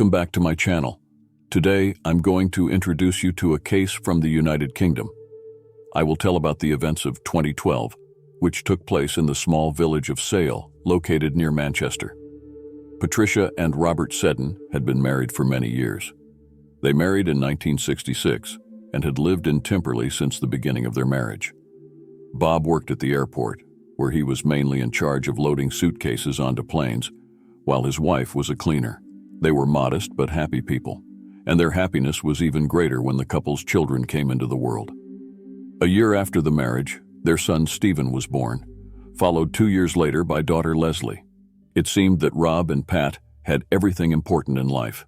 Welcome back to my channel. Today, I'm going to introduce you to a case from the United Kingdom. I will tell about the events of 2012, which took place in the small village of Sale, located near Manchester. Patricia and Robert Seddon had been married for many years. They married in 1966 and had lived in Timperley since the beginning of their marriage. Bob worked at the airport, where he was mainly in charge of loading suitcases onto planes, while his wife was a cleaner. They were modest but happy people, and their happiness was even greater when the couple's children came into the world. A year after the marriage, their son Stephen was born, followed 2 years later by daughter Leslie. It seemed that Rob and Pat had everything important in life: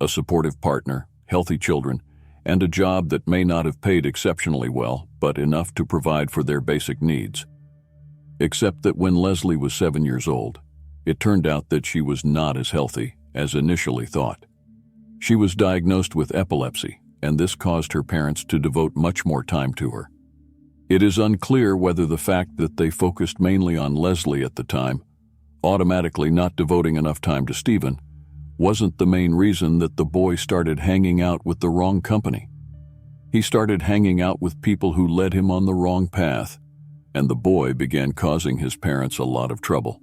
a supportive partner, healthy children, and a job that may not have paid exceptionally well, but enough to provide for their basic needs. Except that when Leslie was 7 years old, it turned out that she was not as healthy as initially thought. She was diagnosed with epilepsy, and this caused her parents to devote much more time to her. It is unclear whether the fact that they focused mainly on Leslie at the time, automatically not devoting enough time to Stephen, wasn't the main reason that the boy started hanging out with the wrong company. He started hanging out with people who led him on the wrong path, and the boy began causing his parents a lot of trouble.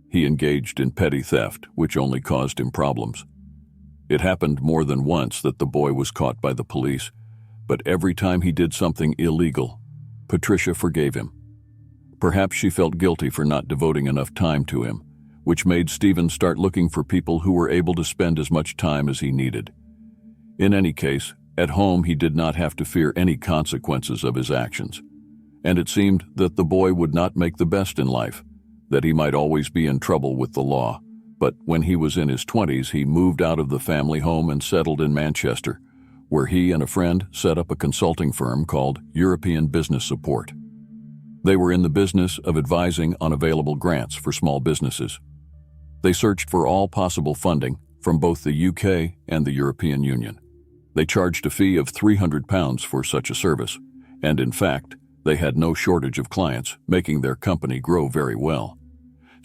He engaged in petty theft, which only caused him problems. It happened more than once that the boy was caught by the police, but every time he did something illegal, Patricia forgave him. Perhaps she felt guilty for not devoting enough time to him, which made Stephen start looking for people who were able to spend as much time as he needed. In any case, at home he did not have to fear any consequences of his actions, and it seemed that the boy would not make the best in life, that he might always be in trouble with the law. But when he was in his 20s, he moved out of the family home and settled in Manchester, where he and a friend set up a consulting firm called European Business Support. They were in the business of advising on available grants for small businesses. They searched for all possible funding from both the UK and the European Union. They charged a fee of £300 for such a service, and in fact, they had no shortage of clients, making their company grow very well.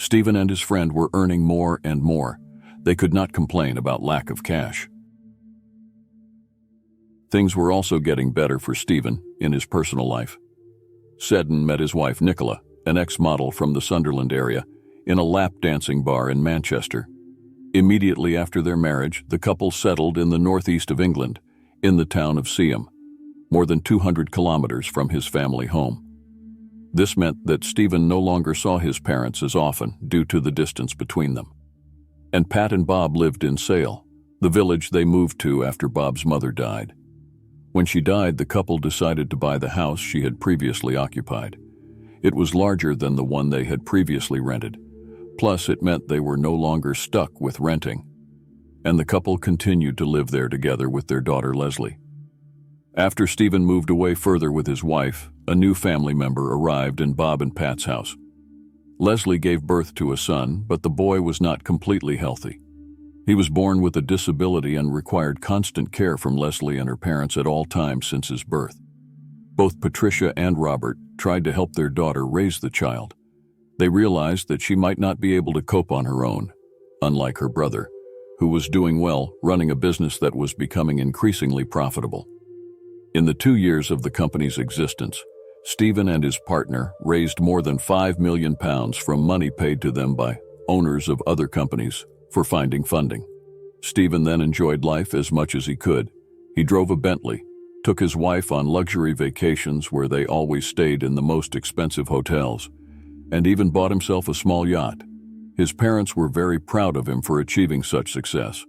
Stephen and his friend were earning more and more. They could not complain about lack of cash. Things were also getting better for Stephen in his personal life. Seddon met his wife Nicola, an ex-model from the Sunderland area, in a lap dancing bar in Manchester. Immediately after their marriage, the couple settled in the northeast of England, in the town of Seaham, more than 200 kilometers from his family home. This meant that Stephen no longer saw his parents as often due to the distance between them. And Pat and Bob lived in Sale, the village they moved to after Bob's mother died. When she died, the couple decided to buy the house she had previously occupied. It was larger than the one they had previously rented. Plus, it meant they were no longer stuck with renting. And the couple continued to live there together with their daughter Leslie. After Stephen moved away further with his wife, a new family member arrived in Bob and Pat's house. Leslie gave birth to a son, but the boy was not completely healthy. He was born with a disability and required constant care from Leslie and her parents at all times since his birth. Both Patricia and Robert tried to help their daughter raise the child. They realized that she might not be able to cope on her own, unlike her brother, who was doing well running a business that was becoming increasingly profitable. In the 2 years of the company's existence, Stephen and his partner raised more than £5 million from money paid to them by owners of other companies for finding funding. Stephen then enjoyed life as much as he could. He drove a Bentley, took his wife on luxury vacations where they always stayed in the most expensive hotels, and even bought himself a small yacht. His parents were very proud of him for achieving such success.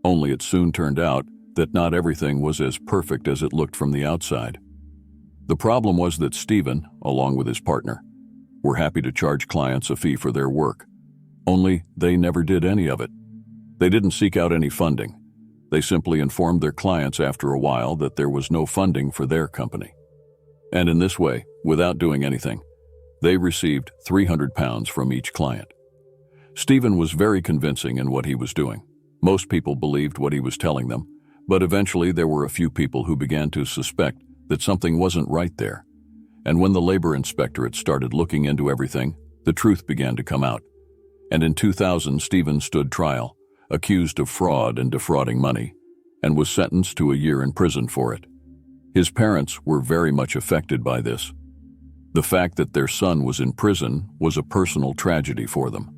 Only it soon turned out that not everything was as perfect as it looked from the outside. The problem was that Stephen, along with his partner, were happy to charge clients a fee for their work. Only they never did any of it. They didn't seek out any funding. They simply informed their clients after a while that there was no funding for their company. And in this way, without doing anything, they received £300 from each client. Stephen was very convincing in what he was doing. Most people believed what he was telling them, but eventually there were a few people who began to suspect that something wasn't right there. And when the labor inspectorate started looking into everything, the truth began to come out. And in 2000, Stephen stood trial, accused of fraud and defrauding money, and was sentenced to a year in prison for it. His parents were very much affected by this. The fact that their son was in prison was a personal tragedy for them.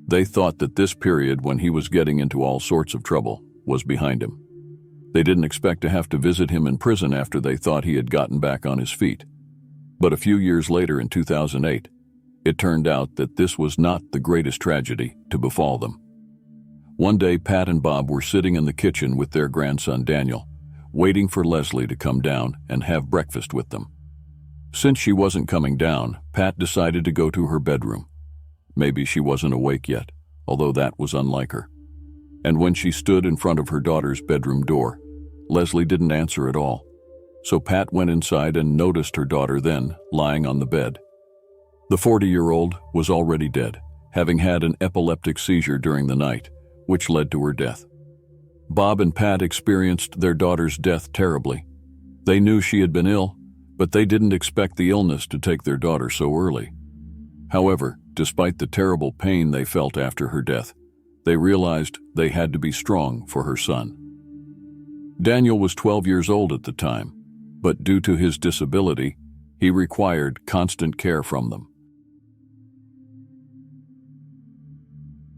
They thought that this period when he was getting into all sorts of trouble was behind him. They didn't expect to have to visit him in prison after they thought he had gotten back on his feet. But a few years later, in 2008, it turned out that this was not the greatest tragedy to befall them. One day, Pat and Bob were sitting in the kitchen with their grandson Daniel, waiting for Leslie to come down and have breakfast with them. Since she wasn't coming down, Pat decided to go to her bedroom. Maybe she wasn't awake yet, although that was unlike her. And when she stood in front of her daughter's bedroom door, Leslie didn't answer at all. So Pat went inside and noticed her daughter then lying on the bed. The 40-year-old was already dead, having had an epileptic seizure during the night, which led to her death. Bob and Pat experienced their daughter's death terribly. They knew she had been ill, but they didn't expect the illness to take their daughter so early. However, despite the terrible pain they felt after her death, they realized they had to be strong for her son. Daniel was 12 years old at the time, but due to his disability, he required constant care from them.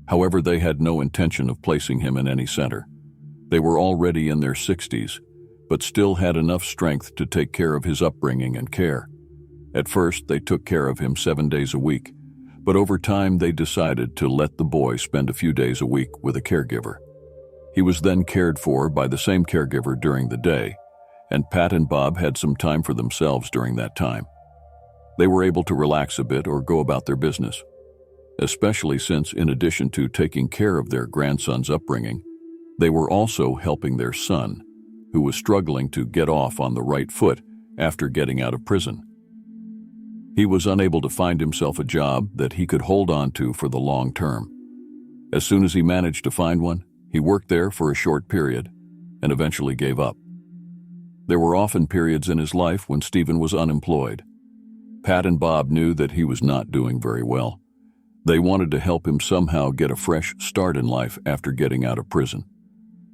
However, they had no intention of placing him in any center. They were already in their 60s, but still had enough strength to take care of his upbringing and care. At first, they took care of him 7 days a week, but over time they decided to let the boy spend a few days a week with a caregiver. He was then cared for by the same caregiver during the day, and Pat and Bob had some time for themselves during that time. They were able to relax a bit or go about their business, especially since, in addition to taking care of their grandson's upbringing, they were also helping their son, who was struggling to get off on the right foot after getting out of prison. He was unable to find himself a job that he could hold on to for the long term. As soon as he managed to find one, he worked there for a short period and eventually gave up. There were often periods in his life when Stephen was unemployed. Pat and Bob knew that he was not doing very well. They wanted to help him somehow get a fresh start in life after getting out of prison.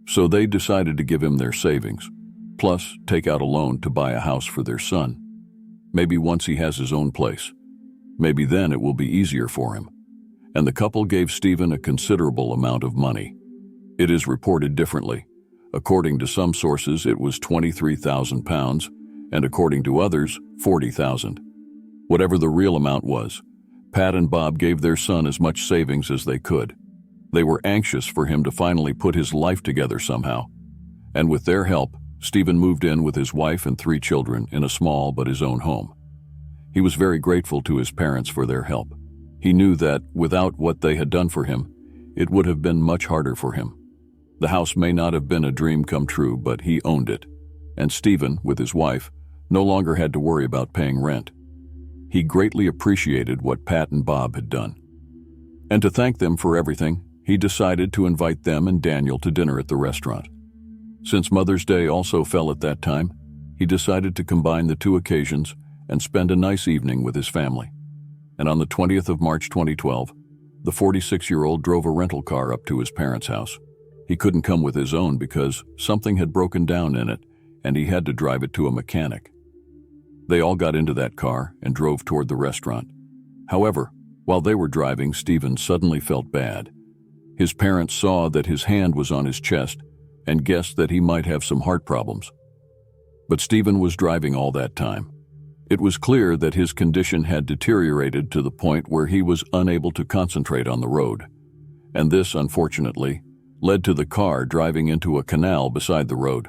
So they decided to give him their savings, plus take out a loan to buy a house for their son. Maybe once he has his own place. Maybe then it will be easier for him. And the couple gave Stephen a considerable amount of money. It is reported differently. According to some sources, it was £23,000, and according to others, £40,000. Whatever the real amount was, Pat and Bob gave their son as much savings as they could. They were anxious for him to finally put his life together somehow. And with their help, Stephen moved in with his wife and 3 children in a small but his own home. He was very grateful to his parents for their help. He knew that, without what they had done for him, it would have been much harder for him. The house may not have been a dream come true, but he owned it. And Stephen, with his wife, no longer had to worry about paying rent. He greatly appreciated what Pat and Bob had done. And to thank them for everything, he decided to invite them and Daniel to dinner at the restaurant. Since Mother's Day also fell at that time, he decided to combine the 2 occasions and spend a nice evening with his family. And on the 20th of March 2012, the 46-year-old drove a rental car up to his parents' house. He couldn't come with his own because something had broken down in it, and he had to drive it to a mechanic. They all got into that car and drove toward the restaurant. However, while they were driving, Stephen suddenly felt bad. His parents saw that his hand was on his chest and guessed that he might have some heart problems. But Stephen was driving all that time. It was clear that his condition had deteriorated to the point where he was unable to concentrate on the road. And this, unfortunately, led to the car driving into a canal beside the road.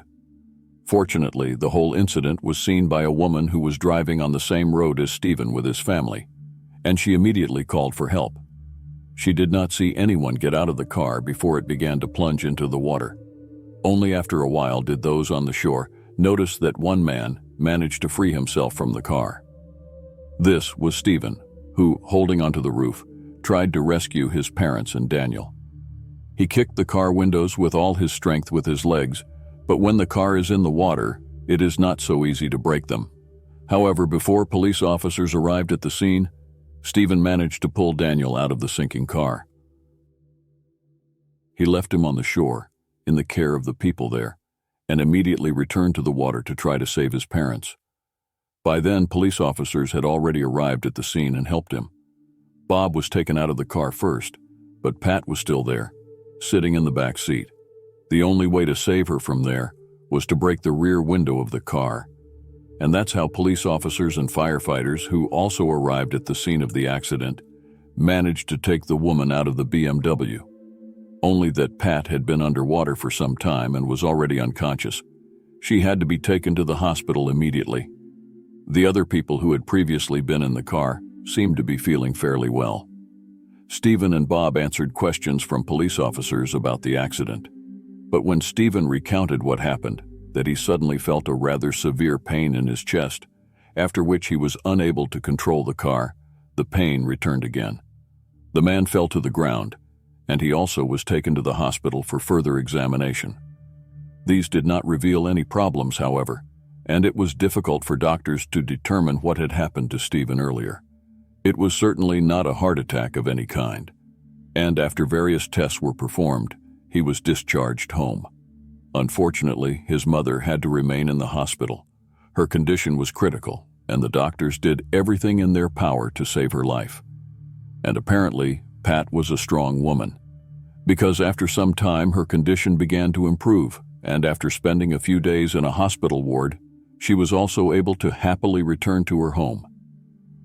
Fortunately, the whole incident was seen by a woman who was driving on the same road as Stephen with his family, and she immediately called for help. She did not see anyone get out of the car before it began to plunge into the water. Only after a while did those on the shore notice that one man managed to free himself from the car. This was Stephen, who, holding onto the roof, tried to rescue his parents and Daniel. He kicked the car windows with all his strength with his legs, but when the car is in the water, it is not so easy to break them. However, before police officers arrived at the scene, Stephen managed to pull Daniel out of the sinking car. He left him on the shore, in the care of the people there, and immediately returned to the water to try to save his parents. By then, police officers had already arrived at the scene and helped him. Bob was taken out of the car first, but Pat was still there, sitting in the back seat. The only way to save her from there was to break the rear window of the car. And that's how police officers and firefighters, who also arrived at the scene of the accident, managed to take the woman out of the BMW. Only that Pat had been underwater for some time and was already unconscious. She had to be taken to the hospital immediately. The other people who had previously been in the car seemed to be feeling fairly well. Stephen and Bob answered questions from police officers about the accident. But when Stephen recounted what happened, that he suddenly felt a rather severe pain in his chest, after which he was unable to control the car, the pain returned again. The man fell to the ground, and he also was taken to the hospital for further examination. These did not reveal any problems, however, and it was difficult for doctors to determine what had happened to Stephen earlier. It was certainly not a heart attack of any kind, and after various tests were performed, he was discharged home. Unfortunately, his mother had to remain in the hospital. Her condition was critical, and the doctors did everything in their power to save her life. And apparently, Pat was a strong woman, because after some time her condition began to improve, and after spending a few days in a hospital ward, she was also able to happily return to her home.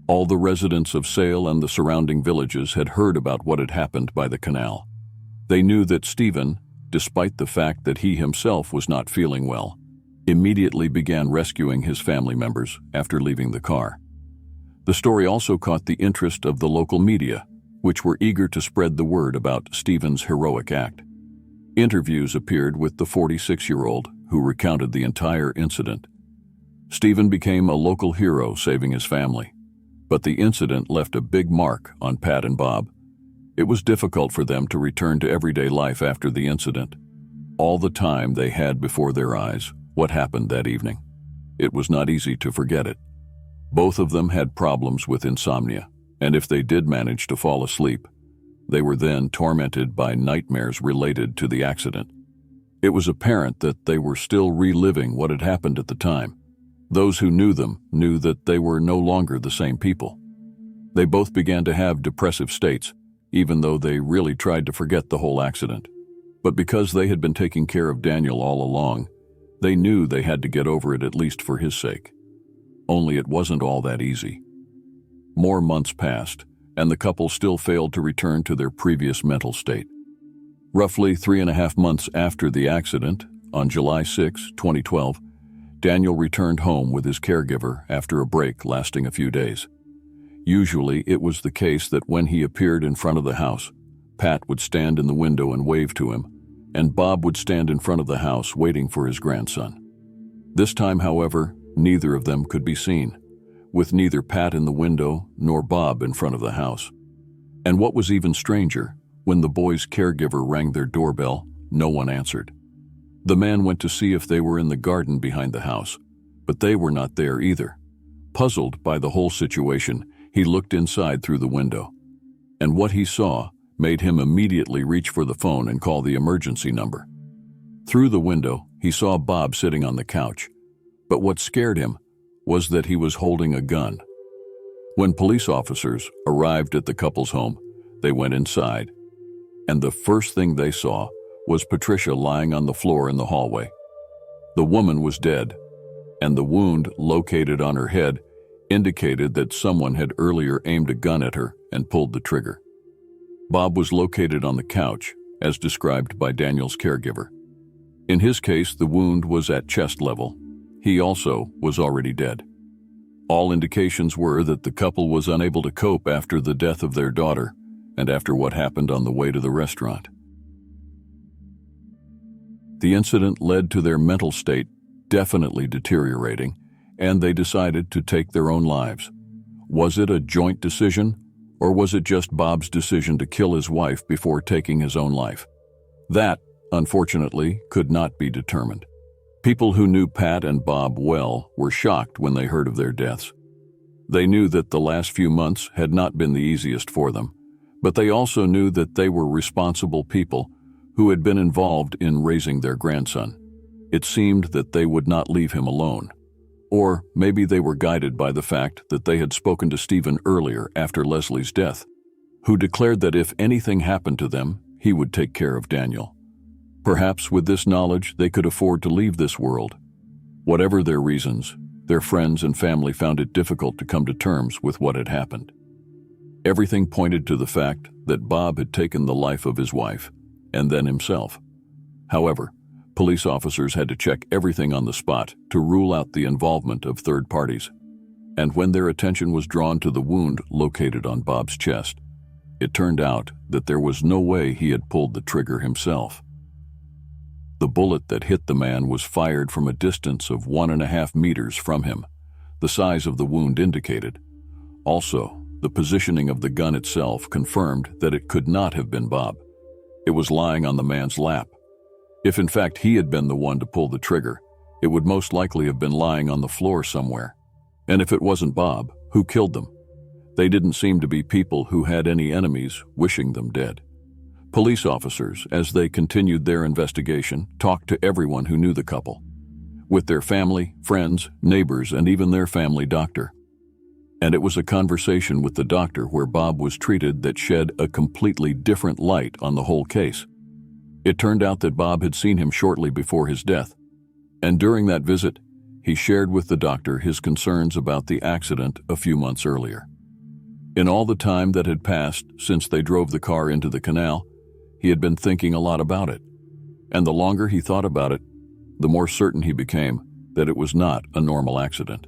All the residents of Sale and the surrounding villages had heard about what had happened by the canal. They knew that Stephen, despite the fact that he himself was not feeling well, immediately began rescuing his family members after leaving the car. The story also caught the interest of the local media, which were eager to spread the word about Stephen's heroic act. Interviews appeared with the 46-year-old who recounted the entire incident. Stephen became a local hero, saving his family. But the incident left a big mark on Pat and Bob. It was difficult for them to return to everyday life after the incident. All the time they had before their eyes what happened that evening. It was not easy to forget it. Both of them had problems with insomnia, and if they did manage to fall asleep, they were then tormented by nightmares related to the accident. It was apparent that they were still reliving what had happened at the time. Those who knew them knew that they were no longer the same people. They both began to have depressive states, even though they really tried to forget the whole accident. But because they had been taking care of Daniel all along, they knew they had to get over it, at least for his sake. Only it wasn't all that easy. More months passed, and the couple still failed to return to their previous mental state. Roughly 3.5 months after the accident, on July 6, 2012, Daniel returned home with his caregiver after a break lasting a few days. Usually, it was the case that when he appeared in front of the house, Pat would stand in the window and wave to him, and Bob would stand in front of the house waiting for his grandson. This time, however, neither of them could be seen, with neither Pat in the window nor Bob in front of the house. And what was even stranger, when the boys' caregiver rang their doorbell, no one answered. The man went to see if they were in the garden behind the house, but they were not there either. Puzzled by the whole situation, he looked inside through the window, and what he saw made him immediately reach for the phone and call the emergency number. Through the window, he saw Bob sitting on the couch, but what scared him was that he was holding a gun. When police officers arrived at the couple's home, they went inside, and the first thing they saw was Patricia lying on the floor in the hallway. The woman was dead, and the wound located on her head indicated that someone had earlier aimed a gun at her and pulled the trigger. Bob was located on the couch, as described by Daniel's caregiver. In his case, the wound was at chest level. He also was already dead. All indications were that the couple was unable to cope after the death of their daughter and after what happened on the way to the restaurant. The incident led to their mental state definitely deteriorating, and they decided to take their own lives. Was it a joint decision, or was it just Bob's decision to kill his wife before taking his own life? That, unfortunately, could not be determined. People who knew Pat and Bob well were shocked when they heard of their deaths. They knew that the last few months had not been the easiest for them, but they also knew that they were responsible people who had been involved in raising their grandson. It seemed that they would not leave him alone. Or maybe they were guided by the fact that they had spoken to Stephen earlier after Leslie's death, who declared that if anything happened to them, he would take care of Daniel. Perhaps with this knowledge, they could afford to leave this world. Whatever their reasons, their friends and family found it difficult to come to terms with what had happened. Everything pointed to the fact that Bob had taken the life of his wife, and then himself. However, police officers had to check everything on the spot to rule out the involvement of third parties. And when their attention was drawn to the wound located on Bob's chest, it turned out that there was no way he had pulled the trigger himself. The bullet that hit the man was fired from a distance of 1.5 meters from him, the size of the wound indicated. Also, the positioning of the gun itself confirmed that it could not have been Bob. It was lying on the man's lap. If in fact he had been the one to pull the trigger, it would most likely have been lying on the floor somewhere. And if it wasn't Bob, who killed them? They didn't seem to be people who had any enemies wishing them dead. Police officers, as they continued their investigation, talked to everyone who knew the couple, with their family, friends, neighbors, and even their family doctor. And it was a conversation with the doctor where Bob was treated that shed a completely different light on the whole case. It turned out that Bob had seen him shortly before his death, and during that visit, he shared with the doctor his concerns about the accident a few months earlier. In all the time that had passed since they drove the car into the canal, he had been thinking a lot about it, and the longer he thought about it, the more certain he became that it was not a normal accident.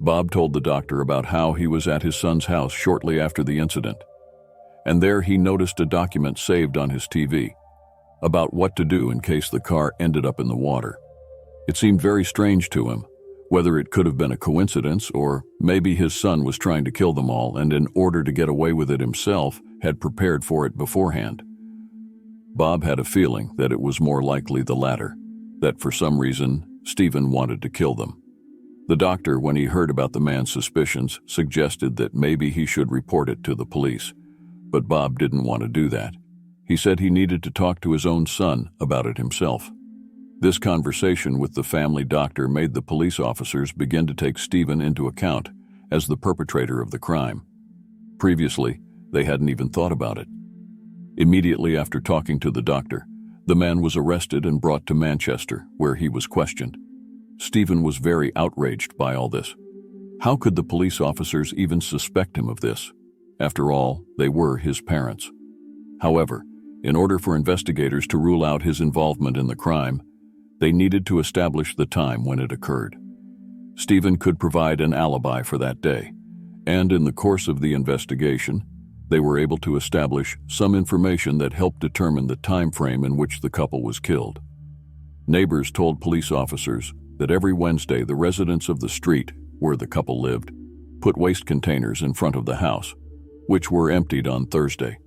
Bob told the doctor about how he was at his son's house shortly after the incident, and there he noticed a document saved on his TV about what to do in case the car ended up in the water. It seemed very strange to him, whether it could have been a coincidence or maybe his son was trying to kill them all and in order to get away with it himself had prepared for it beforehand. Bob had a feeling that it was more likely the latter, that for some reason Stephen wanted to kill them. The doctor, when he heard about the man's suspicions, suggested that maybe he should report it to the police, but Bob didn't want to do that. He said he needed to talk to his own son about it himself. This conversation with the family doctor made the police officers begin to take Stephen into account as the perpetrator of the crime. Previously, they hadn't even thought about it. Immediately after talking to the doctor, the man was arrested and brought to Manchester, where he was questioned. Stephen was very outraged by all this. How could the police officers even suspect him of this? After all, they were his parents. However, in order for investigators to rule out his involvement in the crime, they needed to establish the time when it occurred. Stephen could provide an alibi for that day, and in the course of the investigation, they were able to establish some information that helped determine the time frame in which the couple was killed. Neighbors told police officers that every Wednesday the residents of the street where the couple lived put waste containers in front of the house, which were emptied on Thursday.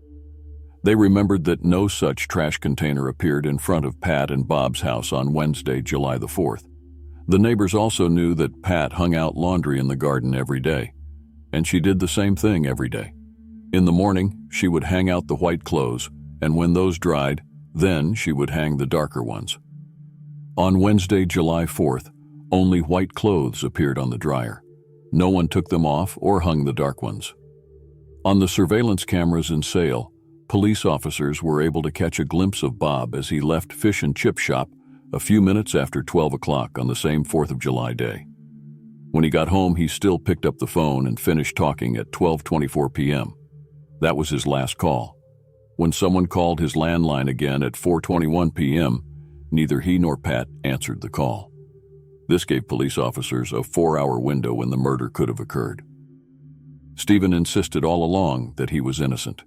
They remembered that no such trash container appeared in front of Pat and Bob's house on Wednesday, July the 4th. The neighbors also knew that Pat hung out laundry in the garden every day, and she did the same thing every day. In the morning, she would hang out the white clothes, and when those dried, then she would hang the darker ones. On Wednesday, July 4th, only white clothes appeared on the dryer. No one took them off or hung the dark ones. On the surveillance cameras in Sale, police officers were able to catch a glimpse of Bob as he left Fish and Chip Shop a few minutes after 12 o'clock on the same 4th of July day. When he got home, he still picked up the phone and finished talking at 12:24 p.m. That was his last call. When someone called his landline again at 4:21 p.m., neither he nor Pat answered the call. This gave police officers a 4-hour window when the murder could have occurred. Stephen insisted all along that he was innocent.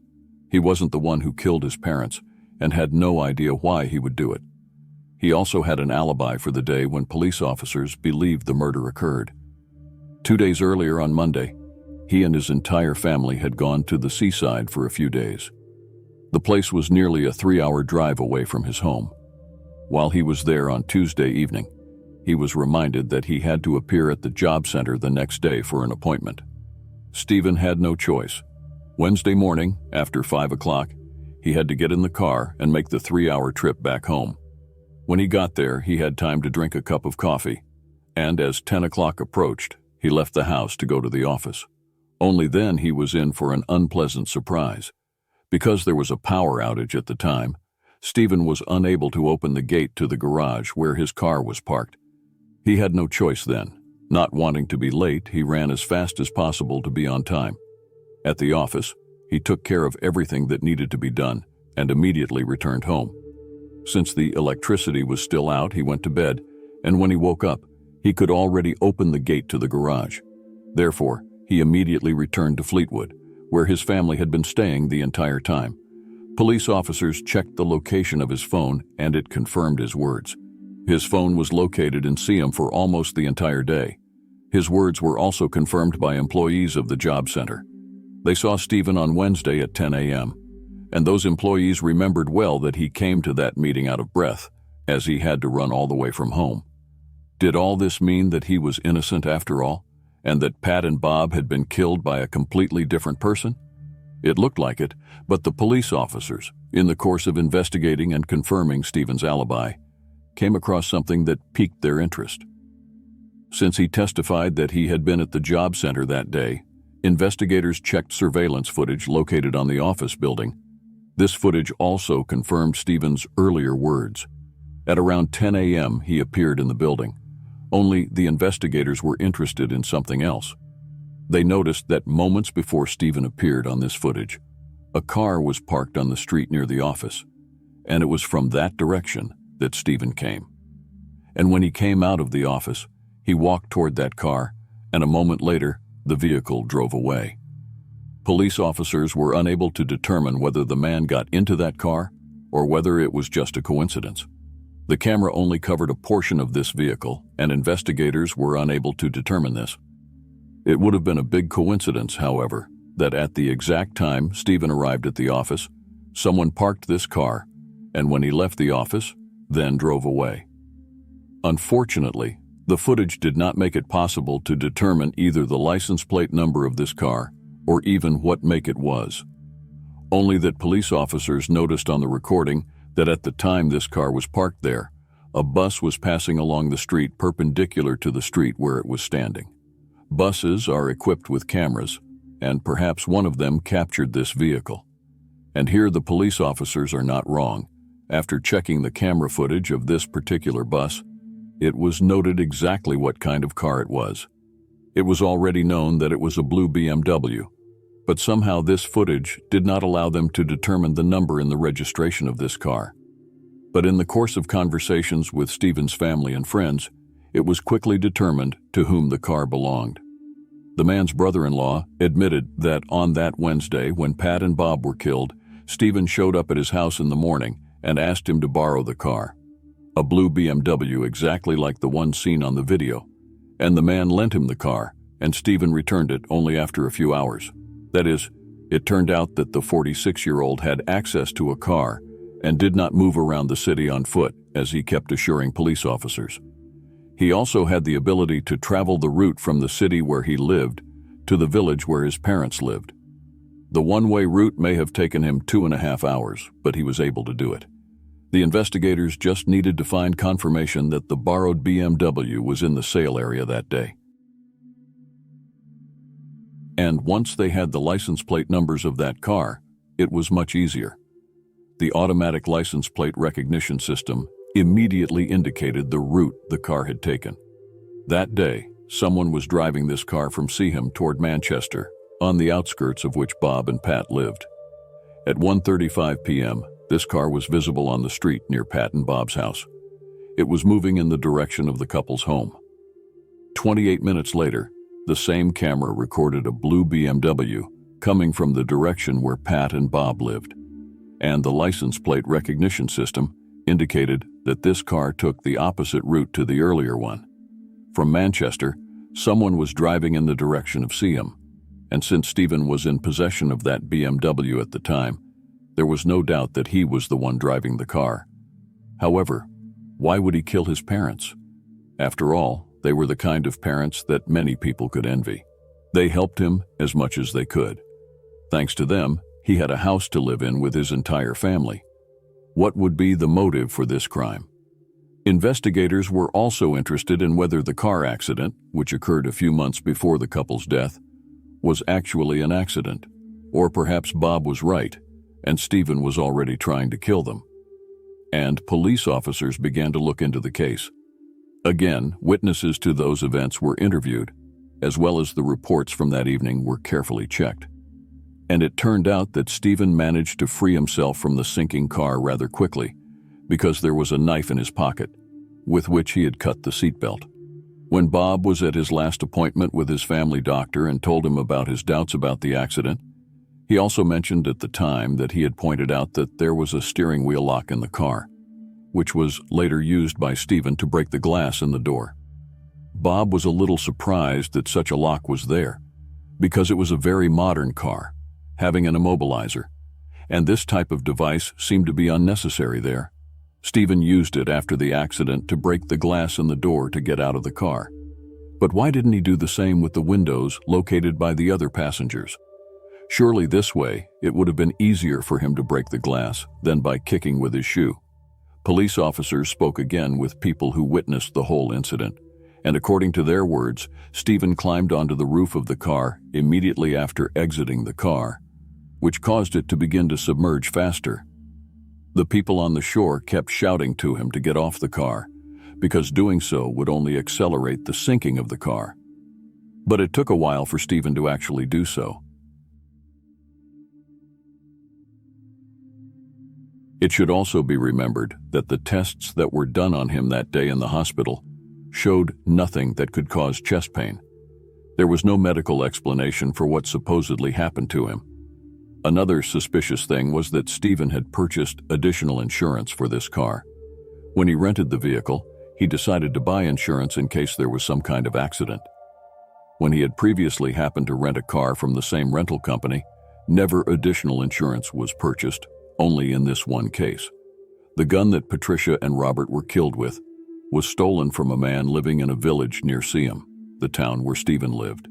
He wasn't the one who killed his parents and had no idea why he would do it. He also had an alibi for the day when police officers believed the murder occurred. 2 days earlier on Monday, he and his entire family had gone to the seaside for a few days. The place was nearly a 3-hour drive away from his home. While he was there on Tuesday evening, he was reminded that he had to appear at the job center the next day for an appointment. Stephen had no choice. Wednesday morning, after 5 o'clock, he had to get in the car and make the 3-hour trip back home. When he got there, he had time to drink a cup of coffee, and as 10 o'clock approached, he left the house to go to the office. Only then he was in for an unpleasant surprise. Because there was a power outage at the time, Stephen was unable to open the gate to the garage where his car was parked. He had no choice then. Not wanting to be late, he ran as fast as possible to be on time. At the office, he took care of everything that needed to be done and immediately returned home. Since the electricity was still out, he went to bed, and when he woke up, he could already open the gate to the garage. Therefore, he immediately returned to Fleetwood, where his family had been staying the entire time. Police officers checked the location of his phone, and it confirmed his words. His phone was located in Seaham for almost the entire day. His words were also confirmed by employees of the job center. They saw Stephen on Wednesday at 10 a.m., and those employees remembered well that he came to that meeting out of breath, as he had to run all the way from home. Did all this mean that he was innocent after all, and that Pat and Bob had been killed by a completely different person? It looked like it, but the police officers, in the course of investigating and confirming Stephen's alibi, came across something that piqued their interest. Since he testified that he had been at the job center that day, investigators checked surveillance footage located on the office building. This footage also confirmed Stephen's earlier words. At around 10 a.m., he appeared in the building. Only the investigators were interested in something else. They noticed that moments before Stephen appeared on this footage, a car was parked on the street near the office, and it was from that direction that Stephen came. And when he came out of the office, he walked toward that car, and a moment later, the vehicle drove away. Police officers were unable to determine whether the man got into that car or whether it was just a coincidence. The camera only covered a portion of this vehicle, and investigators were unable to determine this. It would have been a big coincidence, however, that at the exact time Stephen arrived at the office, someone parked this car, and when he left the office, then drove away. Unfortunately, the footage did not make it possible to determine either the license plate number of this car or even what make it was. Only that police officers noticed on the recording that at the time this car was parked there, a bus was passing along the street perpendicular to the street where it was standing. Buses are equipped with cameras, and perhaps one of them captured this vehicle. And here the police officers are not wrong. After checking the camera footage of this particular bus, it was noted exactly what kind of car it was. It was already known that it was a blue BMW, but somehow this footage did not allow them to determine the number in the registration of this car. But in the course of conversations with Stephen's family and friends, it was quickly determined to whom the car belonged. The man's brother-in-law admitted that on that Wednesday, when Pat and Bob were killed, Stephen showed up at his house in the morning and asked him to borrow the car, a blue BMW exactly like the one seen on the video, and the man lent him the car, and Stephen returned it only after a few hours. That is, it turned out that the 46-year-old had access to a car and did not move around the city on foot, as he kept assuring police officers. He also had the ability to travel the route from the city where he lived to the village where his parents lived. The one-way route may have taken him 2.5 hours, but he was able to do it. The investigators just needed to find confirmation that the borrowed BMW was in the sale area that day. And once they had the license plate numbers of that car, it was much easier. The automatic license plate recognition system immediately indicated the route the car had taken. That day, someone was driving this car from Seaham toward Manchester, on the outskirts of which Bob and Pat lived. At 1:35 p.m., this car was visible on the street near Pat and Bob's house. It was moving in the direction of the couple's home. 28 minutes later, the same camera recorded a blue BMW coming from the direction where Pat and Bob lived, and the license plate recognition system indicated that this car took the opposite route to the earlier one. From Manchester, someone was driving in the direction of Seaham, and since Stephen was in possession of that BMW at the time, there was no doubt that he was the one driving the car. However, why would he kill his parents? After all, they were the kind of parents that many people could envy. They helped him as much as they could. Thanks to them, He had a house to live in with his entire family. What would be the motive for this crime? Investigators were also interested in whether the car accident, which occurred a few months before the couple's death, was actually an accident, or perhaps Bob was right, and Stephen was already trying to kill them. And police officers began to look into the case. Again, witnesses to those events were interviewed, as well as the reports from that evening were carefully checked. And it turned out that Stephen managed to free himself from the sinking car rather quickly, because there was a knife in his pocket, with which he had cut the seatbelt. When Bob was at his last appointment with his family doctor and told him about his doubts about the accident, he also mentioned at the time that he had pointed out that there was a steering wheel lock in the car, which was later used by Stephen to break the glass in the door. Bob was a little surprised that such a lock was there, because it was a very modern car, having an immobilizer, and this type of device seemed to be unnecessary there. Stephen used it after the accident to break the glass in the door to get out of the car. But why didn't he do the same with the windows located by the other passengers? Surely this way, it would have been easier for him to break the glass than by kicking with his shoe. Police officers spoke again with people who witnessed the whole incident, and according to their words, Stephen climbed onto the roof of the car immediately after exiting the car, which caused it to begin to submerge faster. The people on the shore kept shouting to him to get off the car, because doing so would only accelerate the sinking of the car. But it took a while for Stephen to actually do so. It should also be remembered that the tests that were done on him that day in the hospital showed nothing that could cause chest pain. There was no medical explanation for what supposedly happened to him. Another suspicious thing was that Stephen had purchased additional insurance for this car. When he rented the vehicle, he decided to buy insurance in case there was some kind of accident. When he had previously happened to rent a car from the same rental company, never additional insurance was purchased, only in this one case. The gun that Patricia and Robert were killed with was stolen from a man living in a village near Seam, the town where Stephen lived.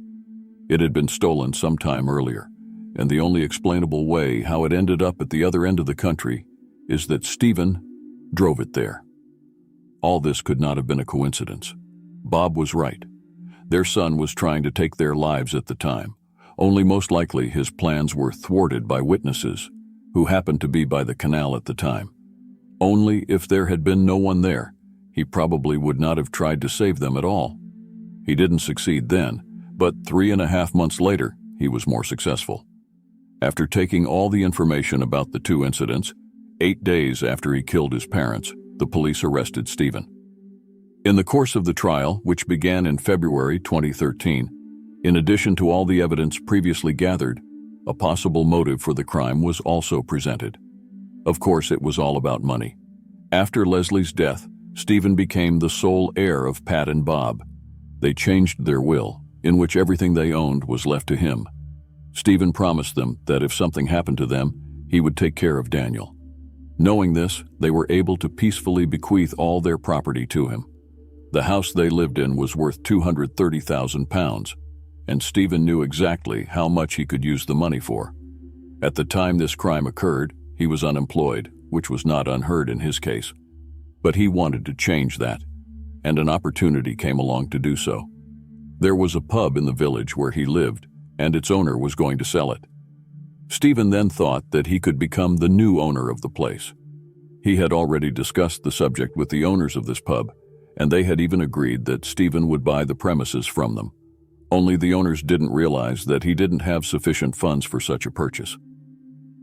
It had been stolen some time earlier, and the only explainable way how it ended up at the other end of the country is that Stephen drove it there. All this could not have been a coincidence. Bob was right. Their son was trying to take their lives at the time, only most likely his plans were thwarted by witnesses who happened to be by the canal at the time. Only if there had been no one there, he probably would not have tried to save them at all. He didn't succeed then, but 3.5 months later, he was more successful. After taking all the information about the two incidents, 8 days after he killed his parents, the police arrested Stephen. In the course of the trial, which began in February 2013, in addition to all the evidence previously gathered, a possible motive for the crime was also presented. Of course, it was all about money. After Leslie's death, Stephen became the sole heir of Pat and Bob. They changed their will, in which everything they owned was left to him. Stephen promised them that if something happened to them, he would take care of Daniel. Knowing this, they were able to peacefully bequeath all their property to him. The house they lived in was worth £230,000, and Stephen knew exactly how much he could use the money for. At the time this crime occurred, he was unemployed, which was not unheard in his case. But he wanted to change that, and an opportunity came along to do so. There was a pub in the village where he lived, and its owner was going to sell it. Stephen then thought that he could become the new owner of the place. He had already discussed the subject with the owners of this pub, and they had even agreed that Stephen would buy the premises from them. Only the owners didn't realize that he didn't have sufficient funds for such a purchase.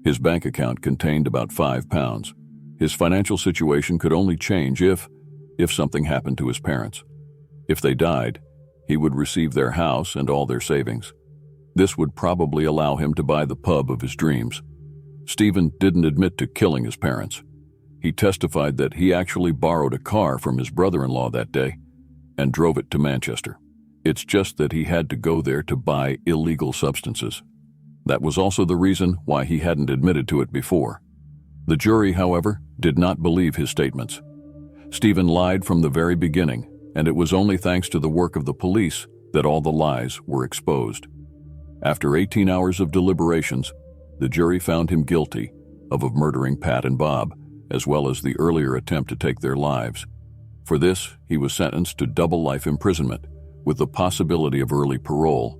His bank account contained about £5. His financial situation could only change if something happened to his parents. If they died, he would receive their house and all their savings. This would probably allow him to buy the pub of his dreams. Stephen didn't admit to killing his parents. He testified that he actually borrowed a car from his brother-in-law that day and drove it to Manchester. It's just that he had to go there to buy illegal substances. That was also the reason why he hadn't admitted to it before. The jury, however, did not believe his statements. Stephen lied from the very beginning, and it was only thanks to the work of the police that all the lies were exposed. After 18 hours of deliberations, The jury found him guilty of murdering Pat and Bob, as well as the earlier attempt to take their lives. For this, he was sentenced to double life imprisonment, with the possibility of early parole,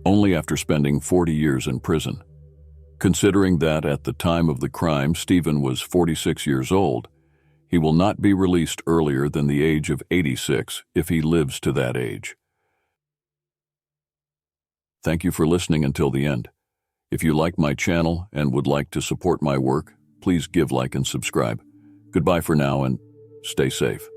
only after spending 40 years in prison. Considering that at the time of the crime Stephen was 46 years old, he will not be released earlier than the age of 86 if he lives to that age. Thank you for listening until the end. If you like my channel and would like to support my work, please give like and subscribe. Goodbye for now and stay safe.